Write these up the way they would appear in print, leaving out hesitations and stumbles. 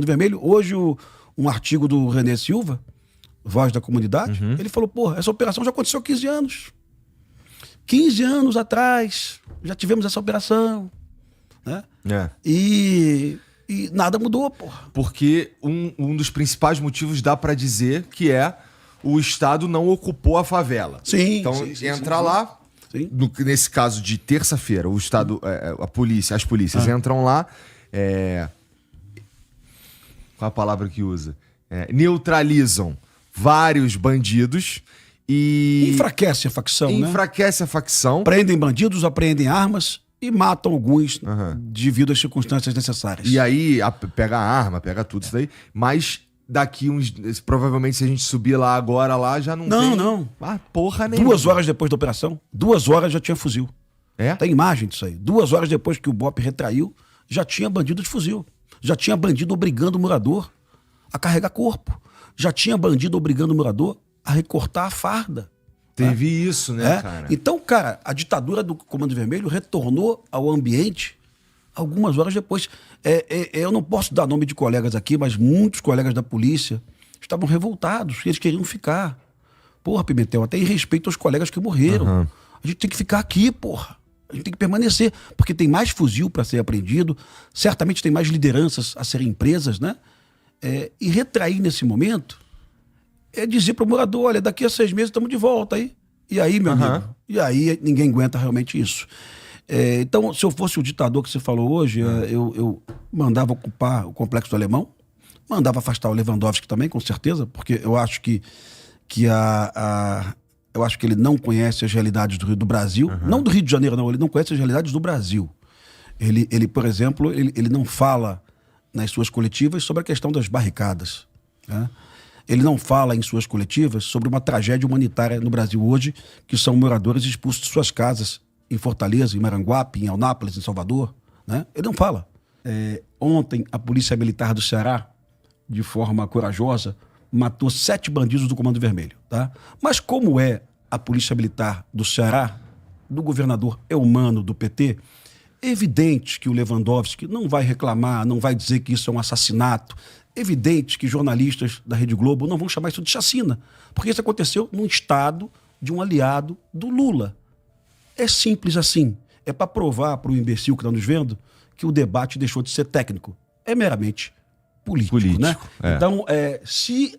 Vermelho. Hoje, um artigo do René Silva, voz da comunidade, ele falou, porra, essa operação já aconteceu há 15 anos. 15 anos atrás, já tivemos essa operação. Né? E nada mudou, porra. Porque um dos principais motivos dá pra dizer que é o Estado não ocupou a favela. Sim. Então, entra lá, nesse caso de terça-feira, o Estado, as polícias entram lá, qual a palavra que usa? Neutralizam vários bandidos e... Enfraquece a facção, Enfraquece a facção. Prendem bandidos, apreendem armas e matam alguns devido às circunstâncias necessárias. E aí, pega a arma, pega tudo isso daí, mas daqui provavelmente se a gente subir lá agora, lá já não tem... Não. Porra nenhuma. 2 horas depois da operação, 2 horas já tinha fuzil. Tem imagem disso aí. 2 horas depois que o BOPE retraiu, já tinha bandido de fuzil. Já tinha bandido obrigando o morador a carregar corpo. Já tinha bandido obrigando o morador a recortar a farda. Teve isso, né, cara? Então, cara, a ditadura do Comando Vermelho retornou ao ambiente algumas horas depois. Eu não posso dar nome de colegas aqui, mas muitos colegas da polícia estavam revoltados. Eles queriam ficar. Porra, Pimentel, até em respeito aos colegas que morreram. A gente tem que ficar aqui, porra. A gente tem que permanecer, porque tem mais fuzil para ser apreendido, certamente tem mais lideranças a serem presas, né? E retrair nesse momento é dizer para o morador, olha, daqui a 6 meses estamos de volta aí. E aí, meu amigo? E aí ninguém aguenta realmente isso. Então, se eu fosse o ditador que você falou hoje, eu mandava ocupar o Complexo do Alemão, mandava afastar o Lewandowski também, com certeza, porque eu acho que eu acho que ele não conhece as realidades do Brasil, não do Rio de Janeiro, não, ele não conhece as realidades do Brasil. Ele por exemplo, ele não fala nas suas coletivas sobre a questão das barricadas, né? Ele não fala em suas coletivas sobre uma tragédia humanitária no Brasil hoje, que são moradores expulsos de suas casas em Fortaleza, em Maranguape, em Eunápolis, em Salvador, né? Ele não fala. Ontem, a Polícia Militar do Ceará, de forma corajosa, matou 7 bandidos do Comando Vermelho, tá? Mas como é a Polícia Militar do Ceará, do governador Eumano, do PT, é evidente que o Lewandowski não vai reclamar, não vai dizer que isso é um assassinato. É evidente que jornalistas da Rede Globo não vão chamar isso de chacina, porque isso aconteceu num estado de um aliado do Lula. É simples assim. É para provar para o imbecil que está nos vendo que o debate deixou de ser técnico. É meramente político. Né? Então, se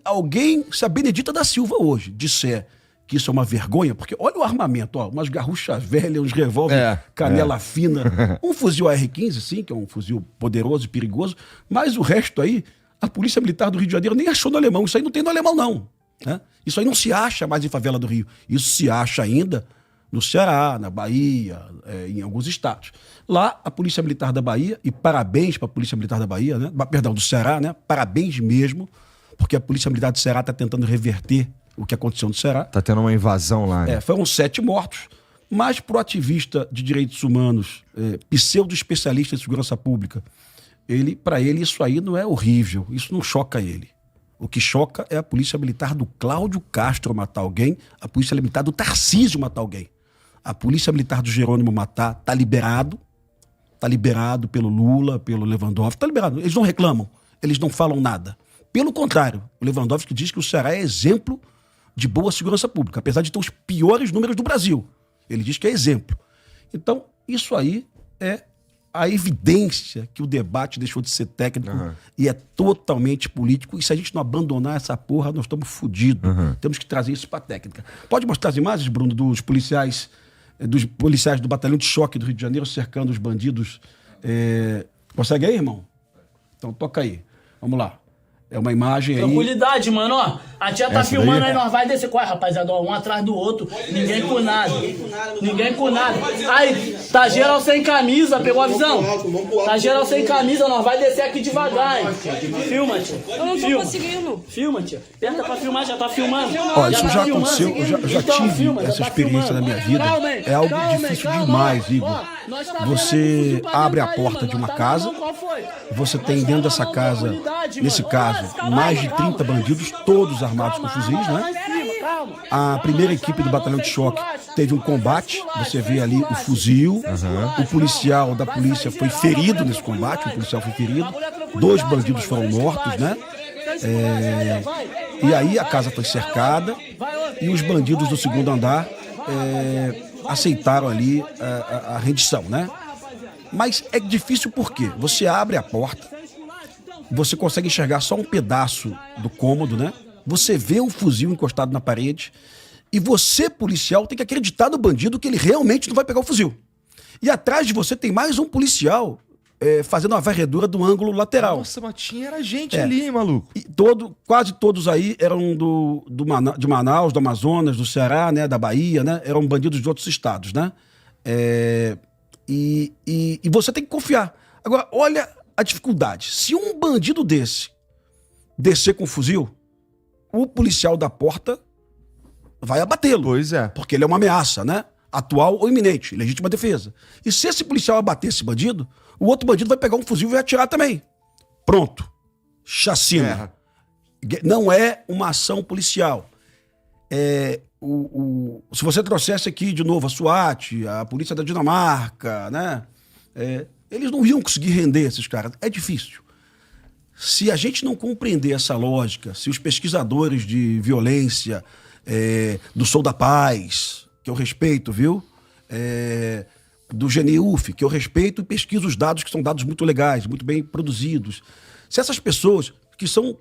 a Benedita da Silva hoje disser que isso é uma vergonha, porque olha o armamento, umas garruchas velhas, uns revólver canela fina, um fuzil AR-15, sim, que é um fuzil poderoso e perigoso, mas o resto aí, a Polícia Militar do Rio de Janeiro nem achou no alemão. Isso aí não tem no alemão, não. Né? Isso aí não se acha mais em favela do Rio. Isso se acha ainda no Ceará, na Bahia, em alguns estados. Lá, a Polícia Militar da Bahia, e parabéns para a Polícia Militar da Bahia, né? Perdão, do Ceará, né? Parabéns mesmo, porque a Polícia Militar do Ceará está tentando reverter o que aconteceu no Ceará. Tá tendo uma invasão lá, né? Foram 7 mortos, mas pro ativista de direitos humanos, pseudo-especialista em segurança pública, para ele isso aí não é horrível, isso não choca ele. O que choca é a Polícia Militar do Cláudio Castro matar alguém, a Polícia Militar do Tarcísio matar alguém. A Polícia Militar do Jerônimo matar tá liberado pelo Lula, pelo Lewandowski, tá liberado. Eles não reclamam, eles não falam nada. Pelo contrário, o Lewandowski diz que o Ceará é exemplo de boa segurança pública, apesar de ter os piores números do Brasil. Ele diz que é exemplo. Então, isso aí é a evidência que o debate deixou de ser técnico e é totalmente político. E se a gente não abandonar essa porra, nós estamos fodidos. Temos que trazer isso para a técnica. Pode mostrar as imagens, Bruno, dos policiais do Batalhão de Choque do Rio de Janeiro cercando os bandidos. Consegue aí, irmão? Então toca aí. Vamos lá. É uma imagem aí. Tranquilidade, mano, ó. A tia tá filmando aí, nós vai descer. Qual é, rapaziada? Ó, um atrás do outro. Ninguém com nada. Ninguém com nada. Aí, tá geral sem camisa, pegou a visão? Tá geral sem camisa, nós vai descer aqui devagar, hein? Filma, tia. Eu não tô conseguindo. Filma, tia. Tenta pra filmar, já tá filmando. Ó, isso já aconteceu, eu já tive essa experiência na minha vida. É algo difícil demais, Igor. Você abre a porta de uma casa, você tem dentro dessa casa, nesse caso, mais de 30 bandidos, todos armados com fuzis, né? A primeira equipe do Batalhão de Choque teve um combate, você vê ali o fuzil, o policial da polícia foi ferido nesse combate, o policial foi ferido, 2 bandidos foram mortos, né? E aí a casa foi cercada e os bandidos do segundo andar aceitaram ali a rendição, né? Mas é difícil porque você abre a porta, você consegue enxergar só um pedaço do cômodo, né? Você vê o fuzil encostado na parede e você, policial, tem que acreditar no bandido que ele realmente não vai pegar o fuzil. E atrás de você tem mais um policial fazendo uma varredura do ângulo lateral. Nossa, mas era gente ali, hein, maluco? E quase todos aí eram de Manaus, do Amazonas, do Ceará, né, da Bahia, né? Eram bandidos de outros estados, né? E você tem que confiar. Agora, olha a dificuldade. Se um bandido desse descer com um fuzil, o policial da porta vai abatê-lo. Pois é. Porque ele é uma ameaça, né? Atual ou iminente, legítima defesa. E se esse policial abater esse bandido, o outro bandido vai pegar um fuzil e vai atirar também. Pronto. Chacina. Não é uma ação policial. Se você trouxesse aqui de novo a SWAT, a polícia da Dinamarca, né? Eles não iam conseguir render esses caras. É difícil. Se a gente não compreender essa lógica, se os pesquisadores de violência do Sou da Paz, que eu respeito, viu? Do GNUF, que eu respeito e pesquiso os dados, que são dados muito legais, muito bem produzidos. Se essas pessoas,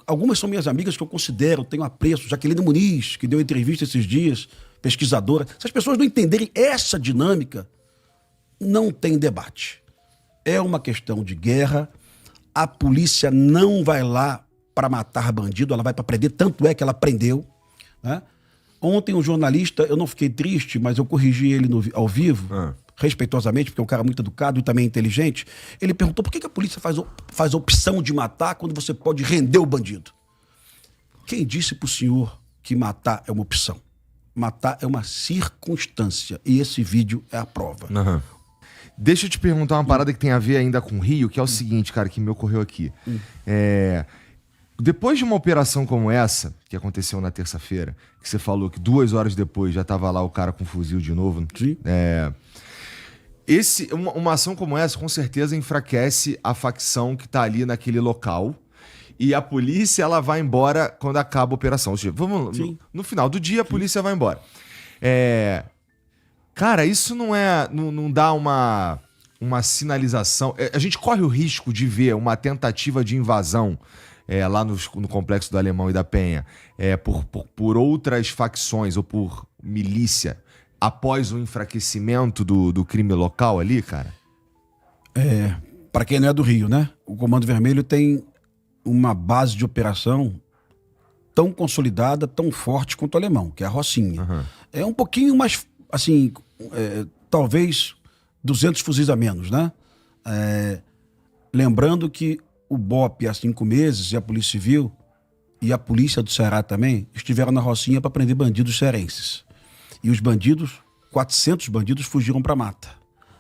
algumas são minhas amigas que eu considero, tenho apreço, Jaqueline Muniz, que deu entrevista esses dias, pesquisadora, se as pessoas não entenderem essa dinâmica, não tem debate. É uma questão de guerra, a polícia não vai lá para matar bandido, ela vai para prender, tanto é que ela prendeu, né? Ontem um jornalista, eu não fiquei triste, mas eu corrigi ele ao vivo, respeitosamente, porque é um cara muito educado e também inteligente. Ele perguntou por que a polícia faz a opção de matar quando você pode render o bandido. Quem disse pro senhor que matar é uma opção? Matar é uma circunstância. E esse vídeo é a prova. Uhum. Deixa eu te perguntar uma parada que tem a ver ainda com o Rio, que é o seguinte, cara, que me ocorreu aqui. Depois de uma operação como essa, que aconteceu na terça-feira, que você falou que 2 horas depois já tava lá o cara com fuzil de novo. Sim. Uma ação como essa, com certeza, enfraquece a facção que tá ali naquele local. E a polícia, ela vai embora quando acaba a operação. Ou seja, no final do dia, a polícia vai embora. Cara, isso não dá uma sinalização. A gente corre o risco de ver uma tentativa de invasão lá no Complexo do Alemão e da Penha, por outras facções ou por milícia, após o enfraquecimento do crime local ali, cara? Para quem não é do Rio, né? O Comando Vermelho tem uma base de operação tão consolidada, tão forte quanto o Alemão, que é a Rocinha. Uhum. É um pouquinho mais, assim, talvez 200 fuzis a menos, né? Lembrando que o BOPE há 5 meses e a Polícia Civil e a Polícia do Ceará também estiveram na Rocinha para prender bandidos cearenses. E os bandidos, 400 bandidos, fugiram para a mata.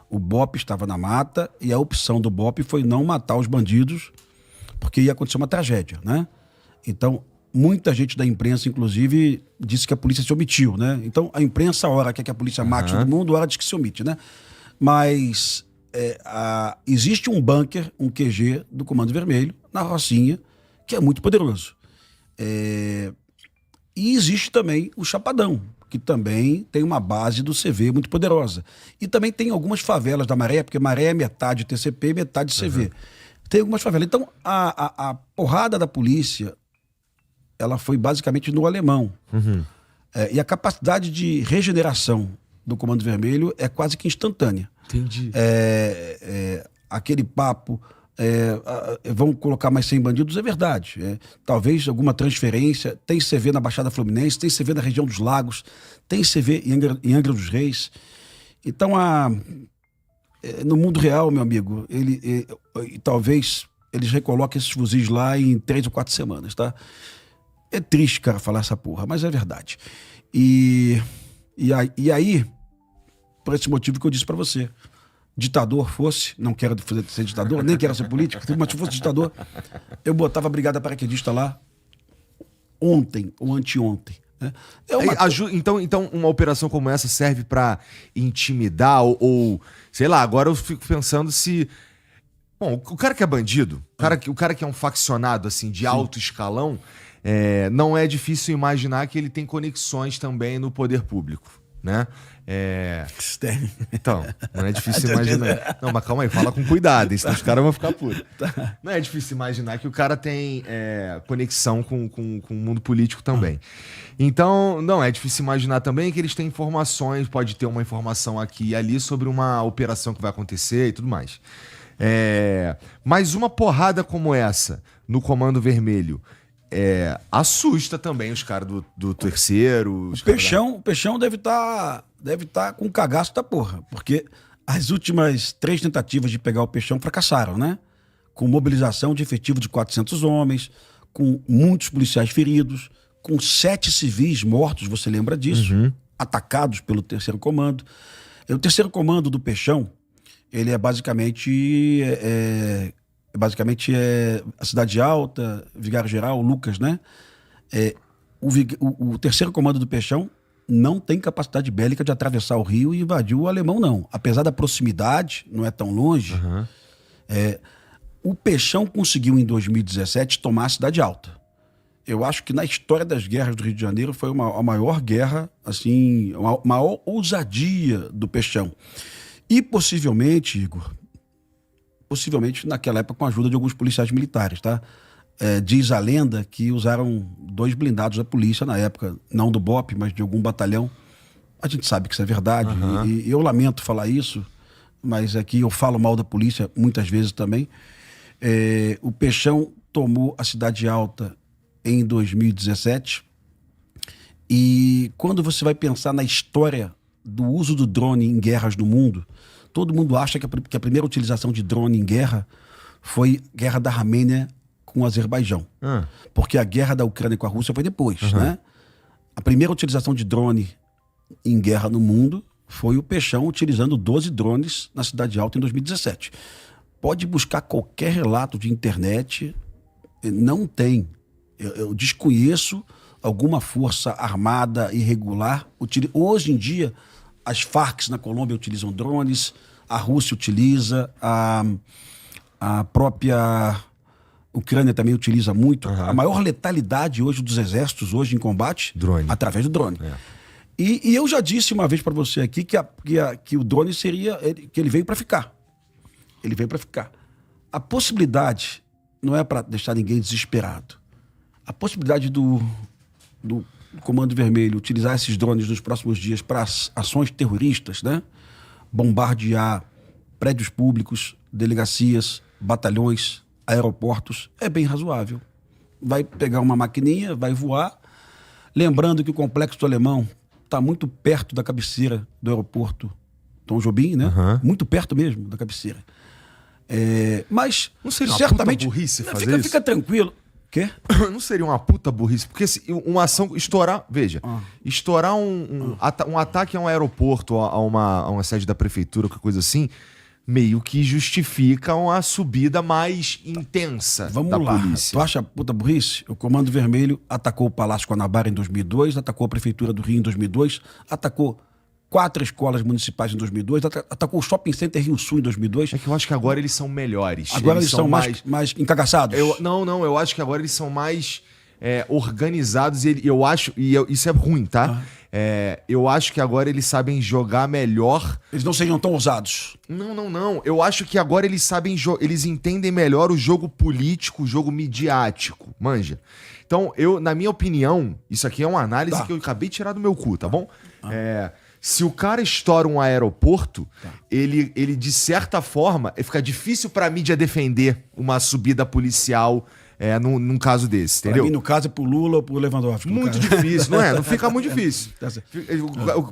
O BOPE estava na mata e a opção do BOPE foi não matar os bandidos porque ia acontecer uma tragédia, né? Então, muita gente da imprensa, inclusive, disse que a polícia se omitiu, né? Então, a imprensa, a hora quer que a polícia mate todo mundo, a hora diz que se omite, né? Mas existe um bunker, um QG do Comando Vermelho, na Rocinha, que é muito poderoso. E existe também o Chapadão, que também tem uma base do CV muito poderosa. E também tem algumas favelas da Maré, porque Maré é metade TCP e metade CV. Uhum. Tem algumas favelas. Então, a porrada da polícia, ela foi basicamente no Alemão. Uhum. E a capacidade de regeneração do Comando Vermelho é quase que instantânea. Entendi. Aquele papo, vão colocar mais 100 bandidos, é verdade. Talvez alguma transferência, tem CV na Baixada Fluminense, tem CV na região dos Lagos, tem CV em Angra dos Reis. Então, no mundo real, meu amigo, talvez eles recoloquem esses fuzis lá em 3 ou 4 semanas, tá? É triste, cara, falar essa porra, mas é verdade. E aí, por esse motivo que eu disse pra você, ditador fosse, não quero ser ditador, nem quero ser político, mas se fosse ditador, eu botava a brigada paraquedista lá ontem ou anteontem. Né? Então uma operação como essa serve pra intimidar ou sei lá, agora eu fico pensando se Bom, o cara que é bandido, o cara que é um faccionado, assim, de alto escalão, não é difícil imaginar que ele tem conexões também no poder público, né? Então, não é difícil imaginar. Não, mas calma aí, fala com cuidado, senão os caras vão ficar putos. Não é difícil imaginar que o cara tem conexão com o mundo político também. Então, não é difícil imaginar também que eles têm informações, pode ter uma informação aqui e ali sobre uma operação que vai acontecer e tudo mais. Mas uma porrada como essa no Comando Vermelho assusta também os caras do terceiro. O Peixão deve estar com cagaço da porra, porque as últimas 3 tentativas de pegar o Peixão fracassaram, né? Com mobilização de efetivo de 400 homens, com muitos policiais feridos, com 7 civis mortos, você lembra disso? Atacados pelo terceiro comando. O terceiro comando do Peixão, ele é basicamente a Cidade Alta, Vigário Geral, Lucas, né? O terceiro comando do Peixão não tem capacidade bélica de atravessar o rio e invadir o Alemão, não. Apesar da proximidade, não é tão longe. O Peixão conseguiu, em 2017, tomar a Cidade Alta. Eu acho que na história das guerras do Rio de Janeiro foi a maior guerra, assim, a maior ousadia do Peixão. E possivelmente, Igor, naquela época com a ajuda de alguns policiais militares, tá? Diz a lenda que usaram 2 blindados da polícia na época, não do BOPE, mas de algum batalhão. A gente sabe que isso é verdade, e eu lamento falar isso, mas aqui eu falo mal da polícia muitas vezes também. O Peixão tomou a Cidade Alta em 2017, e quando você vai pensar na história do uso do drone em guerras no mundo, todo mundo acha que a primeira utilização de drone em guerra foi a guerra da Armênia com o Azerbaijão. Porque a guerra da Ucrânia com a Rússia foi depois, né? A primeira utilização de drone em guerra no mundo foi o Peixão utilizando 12 drones na Cidade Alta em 2017. Pode buscar qualquer relato de internet, não tem. Eu desconheço alguma força armada irregular. Hoje em dia, as Farc na Colômbia utilizam drones, a Rússia utiliza, a própria Ucrânia também utiliza muito. A maior letalidade hoje dos exércitos hoje em combate, através do drone. E eu já disse uma vez para você aqui que o drone que ele veio para ficar. Ele veio para ficar. A possibilidade não é para deixar ninguém desesperado. A possibilidade do Comando Vermelho utilizar esses drones nos próximos dias para ações terroristas, né? Bombardear prédios públicos, delegacias, batalhões, aeroportos, é bem razoável. Vai pegar uma maquininha, vai voar. Lembrando que o Complexo do Alemão está muito perto da cabeceira do aeroporto Tom Jobim, né? Muito perto mesmo da cabeceira. Mas não seria uma certamente puta burrice fazer isso? Fica tranquilo. Quê? Não seria uma puta burrice? Porque se uma ação estourar... Veja, estourar um ataque a um aeroporto, a uma sede da prefeitura, qualquer coisa assim, meio que justifica uma subida mais intensa da polícia. Tu acha puta burrice? O Comando Vermelho atacou o Palácio Guanabara em 2002, atacou a Prefeitura do Rio em 2002, atacou 4 escolas municipais em 2002, atacou o Shopping Center Rio Sul em 2002. É que eu acho que agora eles são melhores. Agora eles são mais encagaçados. Eu acho que agora eles são mais organizados e eu acho... isso é ruim, tá? Eu acho que agora eles sabem jogar melhor. Eles não seriam tão ousados. Não. Eu acho que agora eles sabem... Eles entendem melhor o jogo político, o jogo midiático. Manja. Então, na minha opinião, isso aqui é uma análise que eu acabei de tirar do meu cu, tá bom? Se o cara estoura um aeroporto, ele de certa forma, fica difícil pra mídia defender uma subida policial num caso desse, entendeu? Pra mim, no caso, é pro Lula ou pro Lewandowski. Muito difícil, não é? Não fica muito difícil.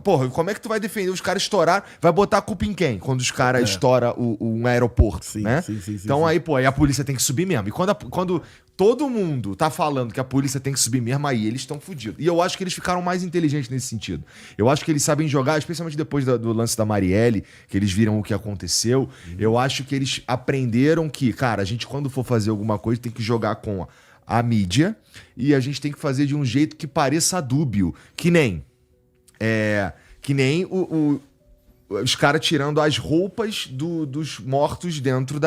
Porra, como é que tu vai defender? Os caras estouraram, vai botar a culpa em quem? Quando os caras estouram um aeroporto, né? Sim, então aí, aí a polícia tem que subir mesmo. E quando todo mundo tá falando que a polícia tem que subir mesmo, aí eles estão fodidos. E eu acho que eles ficaram mais inteligentes nesse sentido. Eu acho que eles sabem jogar, especialmente depois do lance da Marielle, que eles viram o que aconteceu. Eu acho que eles aprenderam que, cara, a gente quando for fazer alguma coisa tem que jogar com a mídia e a gente tem que fazer de um jeito que pareça dúbio. Que nem os caras tirando as roupas dos mortos dentro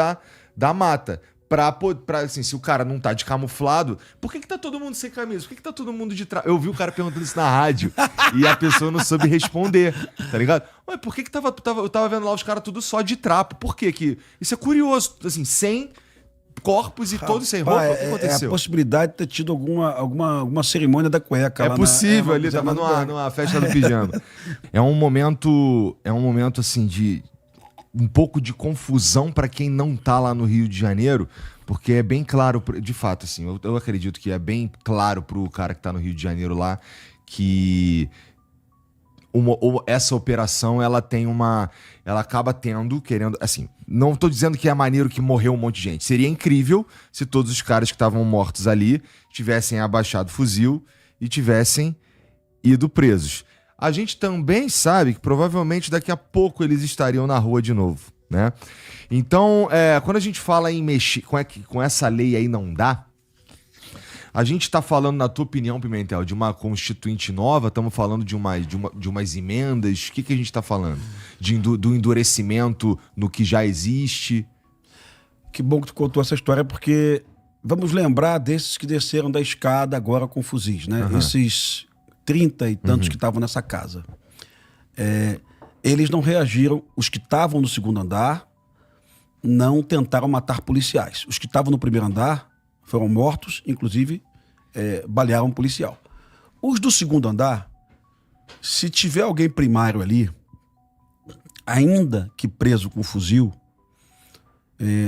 da mata. Pra, assim, se o cara não tá de camuflado, por que tá todo mundo sem camisa? Por que tá todo mundo de trapo? Eu vi o cara perguntando isso na rádio e a pessoa não soube responder, tá ligado? Ué, por que eu tava vendo lá os caras tudo só de trapo? Por quê? Isso é curioso, assim, sem corpos e todos sem roupa, o que aconteceu? É a possibilidade de ter tido alguma cerimônia da cueca. É possível, ali tava numa festa do pijama. É um momento assim de um pouco de confusão para quem não tá lá no Rio de Janeiro, porque é bem claro, de fato, assim, eu acredito que é bem claro pro cara que tá no Rio de Janeiro lá que essa operação, ela acaba querendo, assim, não tô dizendo que é maneiro que morreu um monte de gente. Seria incrível se todos os caras que estavam mortos ali tivessem abaixado o fuzil e tivessem ido presos. A gente também sabe que provavelmente daqui a pouco eles estariam na rua de novo, né? Então, quando a gente fala em mexer com essa lei aí não dá, a gente está falando, na tua opinião, Pimentel, de uma constituinte nova? Estamos falando de umas emendas? O que a gente está falando? Do endurecimento no que já existe? Que bom que tu contou essa história, porque vamos lembrar desses que desceram da escada agora com fuzis, né? Uhum. Esses 30 e tantos que estavam nessa casa. Eles não reagiram. Os que estavam no segundo andar não tentaram matar policiais. Os que estavam no primeiro andar foram mortos, inclusive balearam um policial. Os do segundo andar, se tiver alguém primário ali, ainda que preso com fuzil,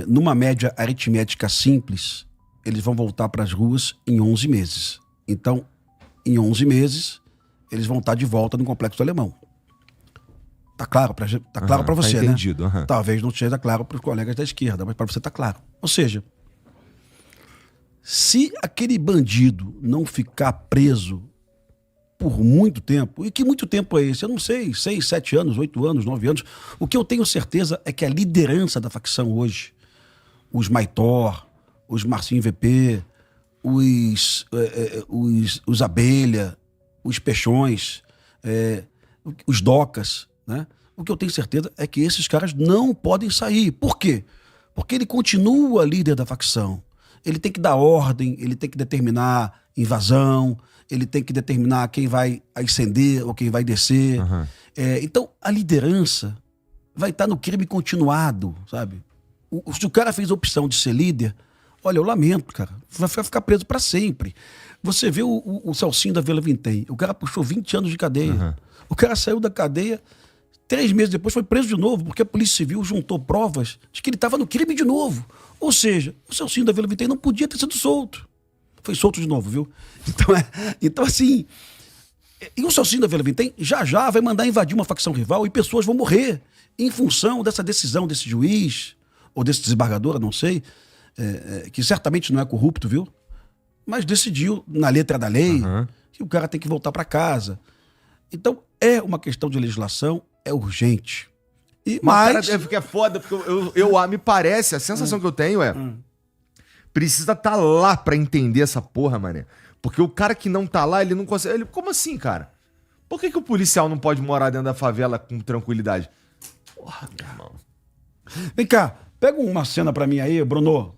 numa média aritmética simples, eles vão voltar para as ruas em 11 meses. Então, em 11 meses, eles vão estar de volta no Complexo do Alemão. Tá claro para você, tá entendido, né? Talvez não seja claro para os colegas da esquerda, mas para você tá claro. Ou seja, se aquele bandido não ficar preso por muito tempo, e que muito tempo é esse? Eu não sei, 6, 7 anos, 8 anos, 9 anos. O que eu tenho certeza é que a liderança da facção hoje, os Maitor, os Marcinho VP, os Abelha, os Peixões, os Docas, né? O que eu tenho certeza é que esses caras não podem sair. Por quê? Porque ele continua líder da facção. Ele tem que dar ordem, ele tem que determinar invasão, ele tem que determinar quem vai ascender ou quem vai descer. Uhum. Então, a liderança vai estar no crime continuado, sabe? Se o cara fez a opção de ser líder, olha, eu lamento, cara. Vai ficar preso para sempre. Você vê o Celcinho da Vila Vintém. O cara puxou 20 anos de cadeia. Uhum. O cara saiu da cadeia, 3 meses depois foi preso de novo, porque a Polícia Civil juntou provas de que ele estava no crime de novo. Ou seja, o Celcinho da Vila Vintém não podia ter sido solto. Foi solto de novo, viu? Então assim... E o Celcinho da Vila Vintém já vai mandar invadir uma facção rival e pessoas vão morrer em função dessa decisão desse juiz ou desse desembargador, não sei, que certamente não é corrupto, viu? Mas decidiu, na letra da lei, que o cara tem que voltar para casa. Então, é uma questão de legislação, é urgente. Mas cara, é foda, porque me parece, a sensação que eu tenho precisa estar lá pra entender essa porra, mané. Porque o cara que não tá lá, ele não consegue... Como assim, cara? Por que o policial não pode morar dentro da favela com tranquilidade? Porra, meu irmão. Vem cá, pega uma cena pra mim aí, Bruno.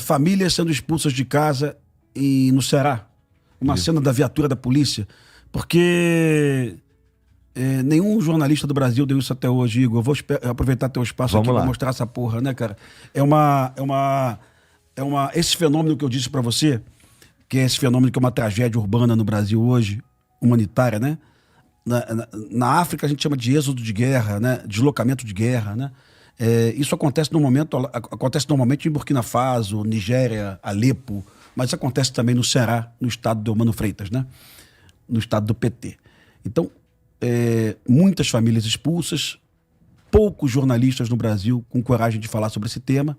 Famílias sendo expulsas de casa no Ceará. Uma cena da viatura da polícia. Porque nenhum jornalista do Brasil deu isso até hoje, Igor. Eu vou aproveitar teu espaço aqui pra mostrar essa porra, né, cara? Esse fenômeno que eu disse pra você, que é esse fenômeno que é uma tragédia urbana no Brasil hoje, humanitária, né? Na África a gente chama de êxodo de guerra, né? Deslocamento de guerra, né? Isso acontece normalmente em Burkina Faso, Nigéria, Alepo, mas isso acontece também no Ceará, no estado do Eumano Freitas, né? No estado do PT. Então, muitas famílias expulsas, poucos jornalistas no Brasil com coragem de falar sobre esse tema,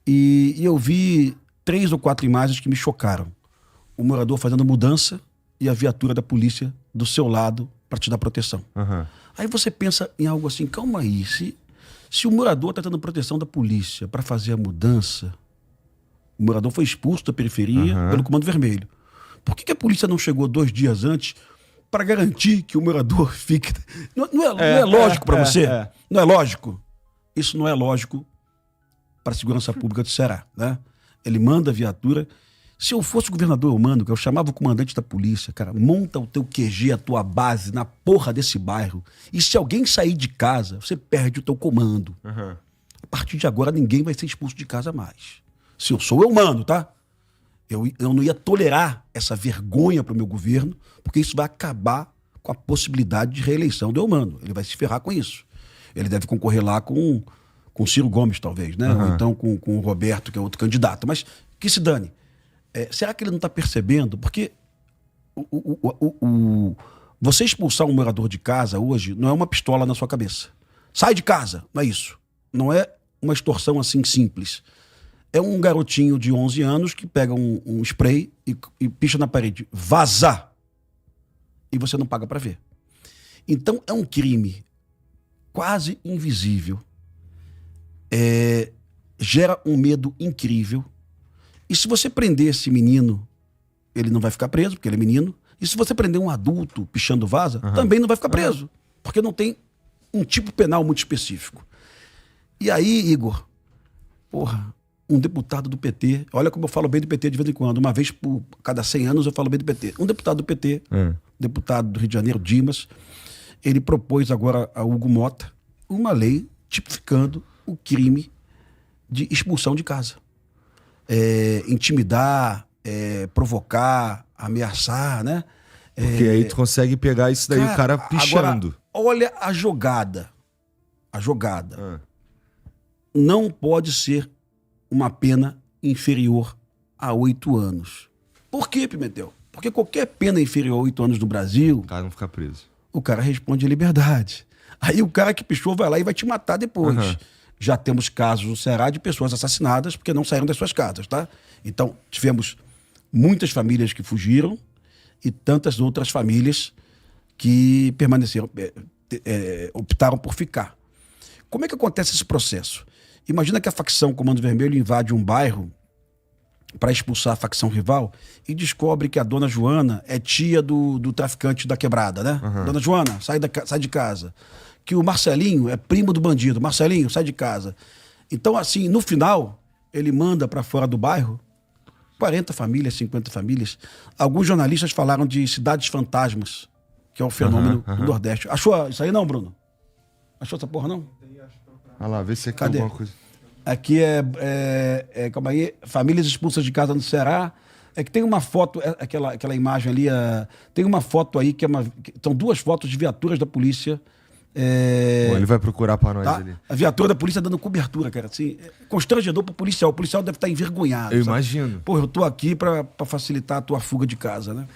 e eu vi 3 ou 4 imagens que me chocaram. O morador fazendo mudança e a viatura da polícia do seu lado para te dar proteção. Aí você pensa em algo assim, calma aí, se o morador está tendo proteção da polícia para fazer a mudança, o morador foi expulso da periferia pelo Comando Vermelho. Por que a polícia não chegou 2 dias antes para garantir que o morador fique... Não é lógico para você? Não é lógico? Isso não é lógico para a segurança pública do Ceará, né? Ele manda a viatura. Se eu fosse o governador Eumano, eu chamava o comandante da polícia, cara, monta o teu QG, a tua base na porra desse bairro. E se alguém sair de casa, você perde o teu comando. Uhum. A partir de agora, ninguém vai ser expulso de casa mais. Se eu sou Eumano, tá? Eu não ia tolerar essa vergonha para o meu governo, porque isso vai acabar com a possibilidade de reeleição do Eumano. Ele vai se ferrar com isso. Ele deve concorrer lá com Ciro Gomes, talvez, né? Ou então com o Roberto, que é outro candidato. Mas que se dane. Será que ele não está percebendo? Porque você expulsar um morador de casa hoje não é uma pistola na sua cabeça. Sai de casa, não é isso. Não é uma extorsão assim simples. É um garotinho de 11 anos que pega um spray e picha na parede. Vazar! E você não paga para ver. Então é um crime quase invisível. Gera um medo incrível. E se você prender esse menino, ele não vai ficar preso, porque ele é menino. E se você prender um adulto pichando vaza, também não vai ficar preso. Porque não tem um tipo penal muito específico. E aí, Igor, um deputado do PT, olha como eu falo bem do PT de vez em quando, uma vez por cada 100 anos eu falo bem do PT. Um deputado do PT, deputado do Rio de Janeiro, Dimas, ele propôs agora a Hugo Mota uma lei tipificando o crime de expulsão de casa. Intimidar, provocar, ameaçar, né? Porque aí tu consegue pegar isso daí, o cara pichando. Agora, olha a jogada. A jogada. Não pode ser uma pena inferior a 8 anos. Por quê, Pimentel? Porque qualquer pena inferior a 8 anos no Brasil... O cara não fica preso. O cara responde em liberdade. Aí o cara que pichou vai lá e vai te matar depois. Já temos casos no Ceará de pessoas assassinadas porque não saíram das suas casas, tá? Então, tivemos muitas famílias que fugiram e tantas outras famílias que permaneceram, optaram por ficar. Como é que acontece esse processo? Imagina que a facção Comando Vermelho invade um bairro para expulsar a facção rival e descobre que a dona Joana é tia do traficante da quebrada, né? Dona Joana, sai de casa. Que o Marcelinho é primo do bandido. Marcelinho, sai de casa. Então, assim, no final, ele manda para fora do bairro 40 famílias, 50 famílias. Alguns jornalistas falaram de cidades fantasmas, que é um fenômeno do Nordeste. Achou isso aí não, Bruno? Achou essa porra não? Olha lá, vê se aqui Cadê? alguma coisa. Aqui calma aí, famílias expulsas de casa no Ceará. É que tem uma foto, aquela imagem ali, tem uma foto aí são 2 fotos de viaturas da polícia. Bom, ele vai procurar pra nós ali. A viatura da polícia dando cobertura, cara. Assim, constrangedor pro policial. O policial deve estar envergonhado. Eu sabe? imagino. Pô, eu tô aqui pra facilitar a tua fuga de casa, né?